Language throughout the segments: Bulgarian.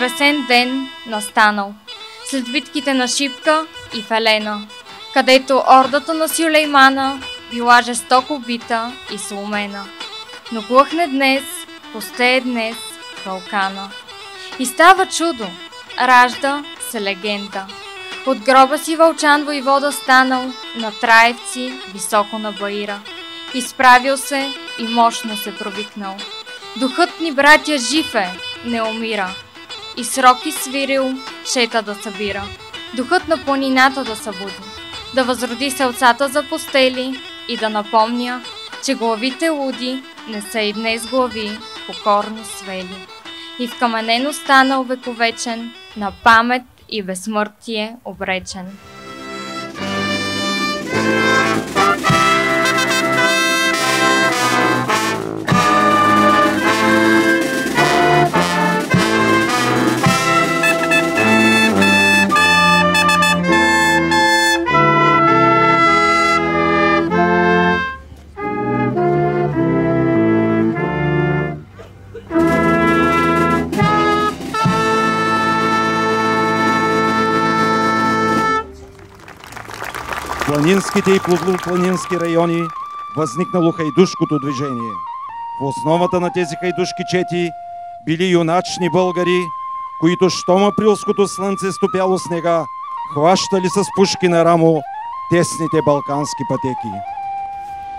безтресен ден настанал, след битките на Шипка и Фелена, където ордата на Сюлеймана била жестоко бита и сломена. Но глъхне днес, пустее днес Балкана. И става чудо, ражда се легенда. От гроба си Вълчан войвода станал, на Траевци високо на Баира. Изправил се и мощно се провикнал. Духът ни, братя, жив е, не умира. И сроки свирил, шета да събира. Духът на планината да събуди, да възроди селцата за постели и да напомня, че главите луди не са и днес глави покорно свели. И в каменено станал вековечен, на памет и безсмъртие обречен. Планинските и плодопланински райони възникнало хайдушкото движение. В основата на тези хайдушки чети били юначни българи, които щом априлското слънце стопяло снега, хващали с пушки на рамо тесните балкански пътеки.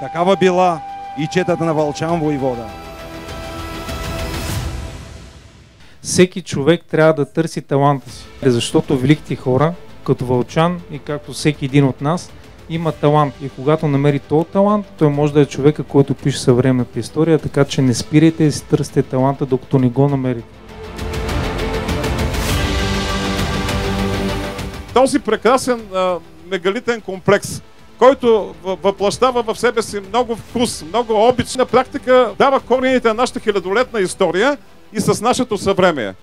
Такава била и четата на Вълчан войвода. Всеки човек трябва да търси таланта си, защото великите хора, като Вълчан и както всеки един от нас, има талант и когато намери този талант, той може да е човека, който пише съвременната история, така че не спирайте да си търсите таланта, докато не го намерите. Този прекрасен мегалитен комплекс, който въплащава в себе си много вкус, много обич, на практика дава корените на нашата хилядолетна история и с нашето съвремие.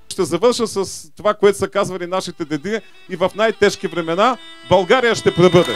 Ще завърша с това, което са казвали нашите деди и в най-тежки времена България ще пребъде.